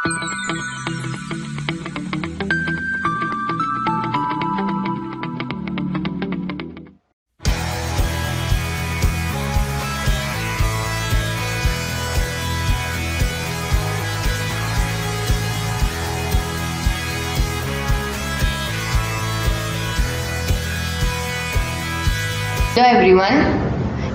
Hello everyone.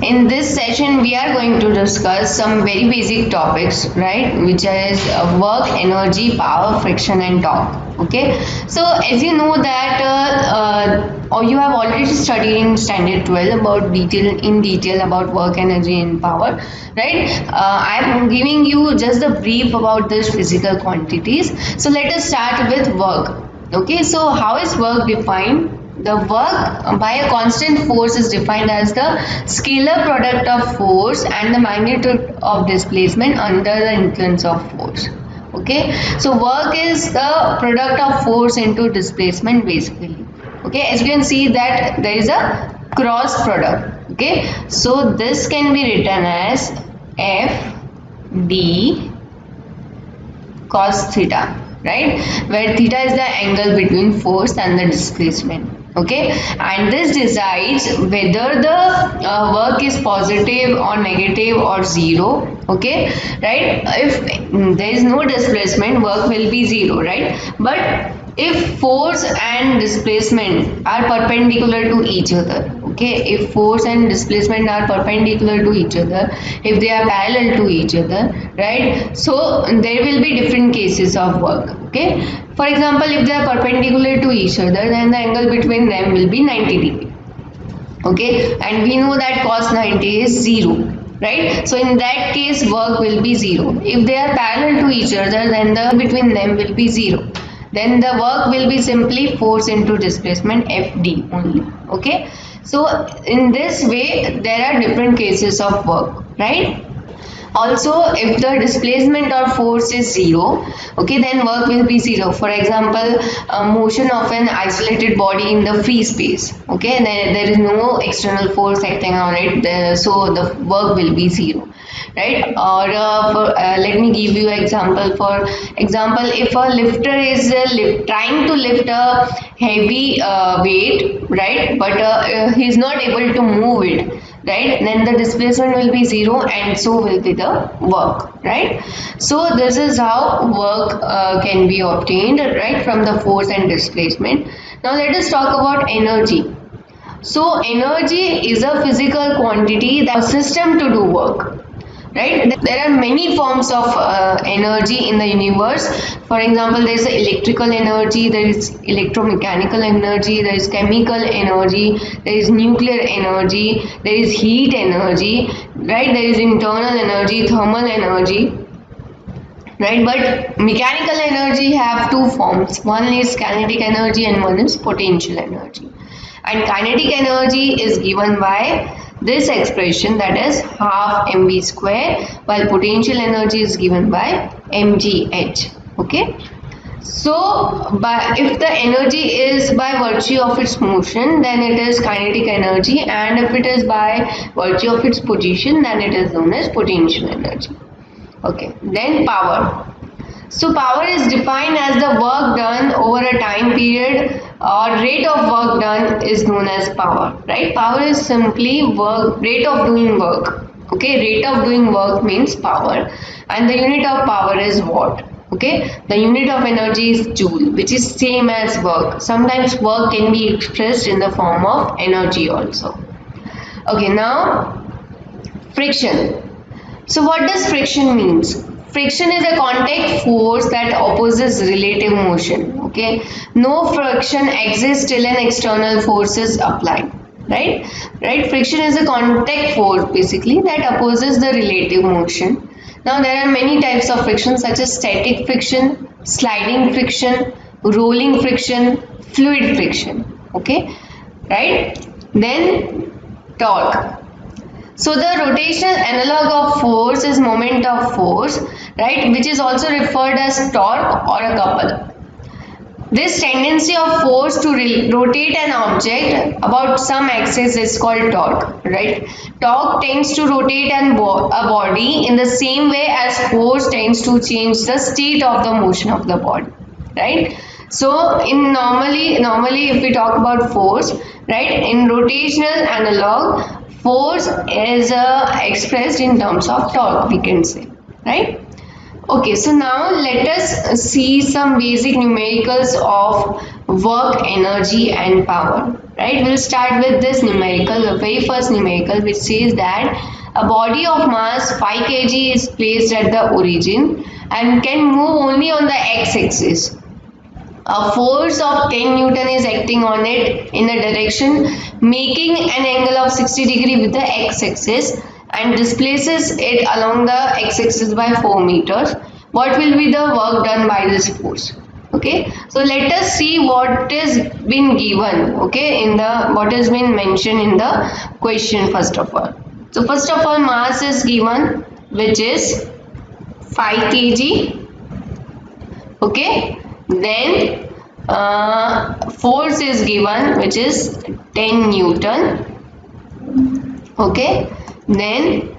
In this session, we are going to discuss some very basic topics, right? Which is work, energy, power, friction, and torque. Okay. So as you know that, or you have already studied in standard 12 about detail about work, energy, and power, right? I am giving you just a brief about this physical quantities. So let us start with work. Okay. So how is work defined? The work by a constant force is defined as the scalar product of force and the magnitude of displacement under the influence of force. Okay, so work is the product of force into displacement basically. Okay, as you can see that there is a cross product. Okay, so this can be written as F D cos theta, right, where theta is the angle between force and the displacement. Okay, and this decides whether the work is positive or negative or zero. Okay, right, if there is no displacement, work will be zero, right? But if force and displacement are perpendicular to each other, okay, if force and displacement are perpendicular to each other, if they are parallel to each other, right, so there will be different cases of work. Okay, for example, if they are perpendicular to each other, then the angle between them will be 90 degree. Okay, and we know that cos 90 is 0, right? So in that case work will be 0. If they are parallel to each other, then the between them will be 0. Then the work will be simply force into displacement FD only. Okay, so in this way there are different cases of work, right? Also, if the displacement or force is 0, okay, then work will be 0. For example, motion of an isolated body in the free space, okay, there is no external force acting on it, so the work will be 0, right? Or let me give you an example. For example, if a lifter is trying to lift a heavy weight, right, but he is not able to move it, right, then the displacement will be 0 and so will be the work, right? So this is how work can be obtained, right, from the force and displacement. Now let us talk about energy. So energy is a physical quantity that allows a system to do work. Right, there are many forms of energy in the universe. For example, there is electrical energy, there is electromechanical energy, there is chemical energy, there is nuclear energy, there is heat energy, right, there is internal energy, thermal energy, right? But mechanical energy have two forms. One is kinetic energy and one is potential energy. And kinetic energy is given by this expression, that is half mv square, while potential energy is given by mgh. Okay, so if the energy is by virtue of its motion, then it is kinetic energy, and if it is by virtue of its position, then it is known as potential energy. Okay, then power. So power is defined as the work done over a time period, or rate of work done is known as power, right? Power is simply rate of doing work. Okay, rate of doing work means power, and the unit of power is watt. Okay, the unit of energy is joule, which is same as work. Sometimes work can be expressed in the form of energy also. Okay, now friction. So what does friction means? Friction is a contact force that opposes relative motion. Okay, no friction exists till an external force is applied. Right, friction is a contact force basically that opposes the relative motion. Now there are many types of friction, such as static friction, sliding friction, rolling friction, fluid friction. Okay, right? Then torque. So the rotational analog of force is moment of force, right, which is also referred as torque or a couple. This tendency of force to rotate an object about some axis is called torque, right? Torque tends to rotate a body in the same way as force tends to change the state of the motion of the body, right? So in normally if we talk about force, right, in rotational analog, force is expressed in terms of torque, we can say, right? Okay, so now let us see some basic numericals of work, energy and power, right? We'll start with this numerical, the very first numerical, which says that a body of mass 5 kg is placed at the origin and can move only on the x-axis. A force of 10 Newton is acting on it in a direction making an angle of 60 degree with the x-axis and displaces it along the x-axis by 4 meters. What will be the work done by this force? Okay, so let us see what is been given, okay, in the what has been mentioned in the question first of all. So first of all, mass is given, which is 5 kg, okay. Then force is given, which is 10 Newton, okay. Then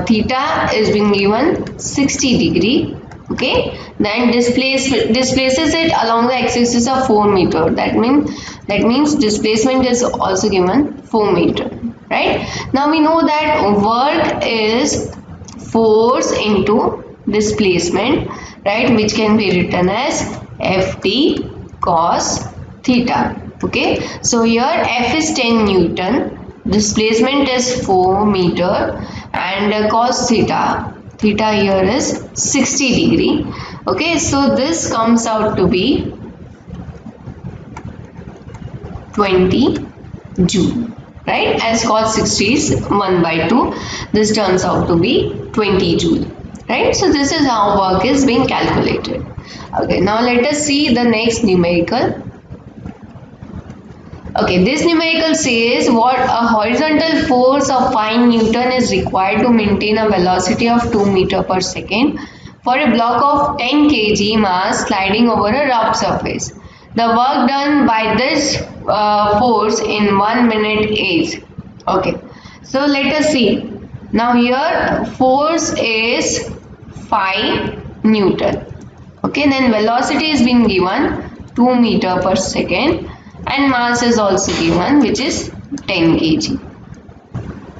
theta is being given 60 degree, okay. Then displaces it along the axis of 4 meter. That means displacement is also given 4 meter, right? Now we know that work is force into displacement, right, which can be written as Ft cos theta, okay. So here F is 10 Newton, displacement is 4 meter, and cos theta here is 60 degree, okay. So this comes out to be 20 joule, right? As cos 60 is 1 by 2, this turns out to be 20 joule, right? So this is how work is being calculated. Okay, now let us see the next numerical. Okay, this numerical says what a horizontal force of 5 Newton is required to maintain a velocity of 2 meter per second for a block of 10 kg mass sliding over a rough surface. The work done by this force in 1 minute is, okay. So let us see. Now here force is 5 Newton. Okay, then velocity is being given 2 meter per second and mass is also given, which is 10 kg.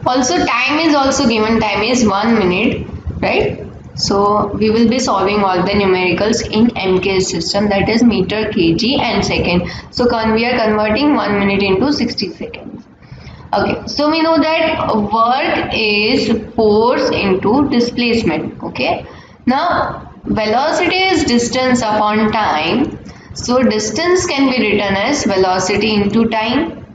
Also time is also given, time is 1 minute, right? So we will be solving all the numericals in MK system, that is meter, kg and second. So we are converting 1 minute into 60 seconds. Okay, so we know that work is force into displacement, okay. Now velocity is distance upon time, so distance can be written as velocity into time,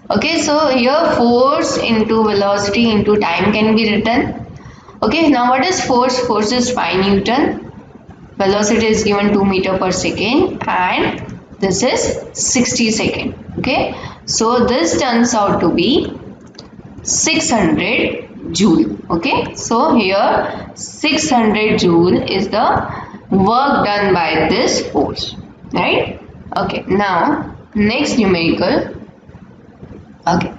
okay. So here force into velocity into time can be written, okay. Now what is force? Force is 5 Newton, velocity is given 2 meter per second and this is 60 second, okay. So this turns out to be 600 joule, okay. So here 600 joule is the work done by this force, right? Okay, now next numerical. Okay,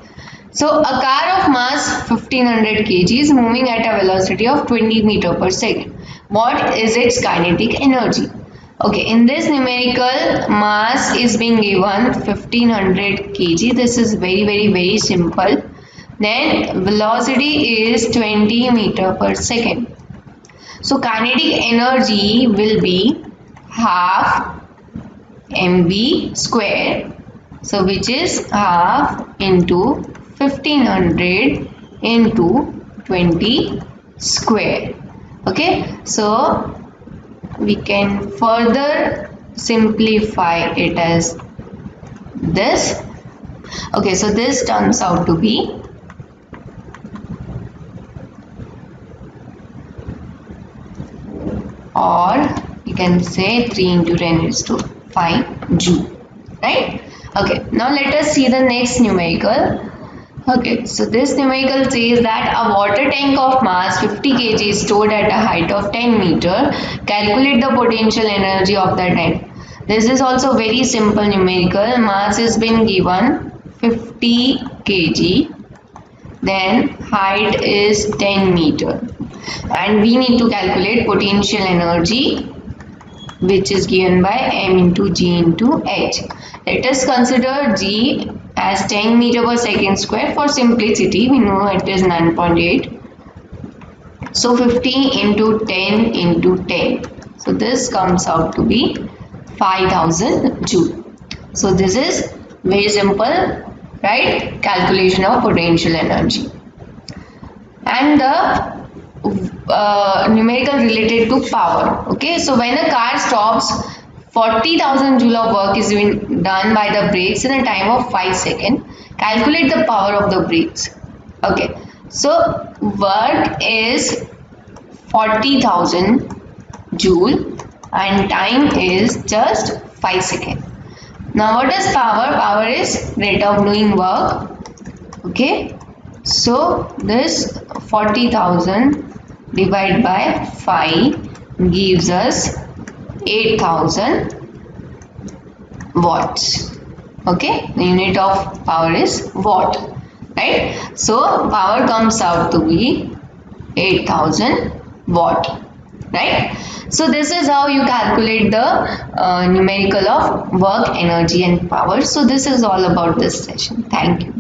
so a car of mass 1500 kg is moving at a velocity of 20 meter per second. What is its kinetic energy? Okay, in this numerical, mass is being given 1500 kg. This is very simple. Then velocity is 20 meter per second. So kinetic energy will be half mv square. So which is half into 1500 into 20 square. Okay. So we can further simplify it as this. Okay. So this turns out to be or you can say 3 into 10 raised to 5 joule, right? Okay, now let us see the next numerical. Okay, so this numerical says that a water tank of mass 50 kg is stored at a height of 10 meter. Calculate the potential energy of the tank. This is also very simple numerical. Mass has been given 50 kg. Then height is 10 meter. And we need to calculate potential energy, which is given by m into g into h. Let us consider g as 10 meter per second square. For simplicity, we know it is 9.8. So 50 into 10 into 10. So this comes out to be 5000 joule. So this is very simple, right? Calculation of potential energy. And the numerical related to power. Okay, so when a car stops, 40,000 joule of work is being done by the brakes in a time of 5 seconds. Calculate the power of the brakes. Okay, so work is 40,000 joule and time is just 5 seconds. Now what is power? Power is rate of doing work. Okay, so this 40,000 divided by 5 gives us 8,000 watts. Okay, the unit of power is watt, right? So power comes out to be 8,000 watt, right? So this is how you calculate the numerical of work, energy and power. So this is all about this session. Thank you.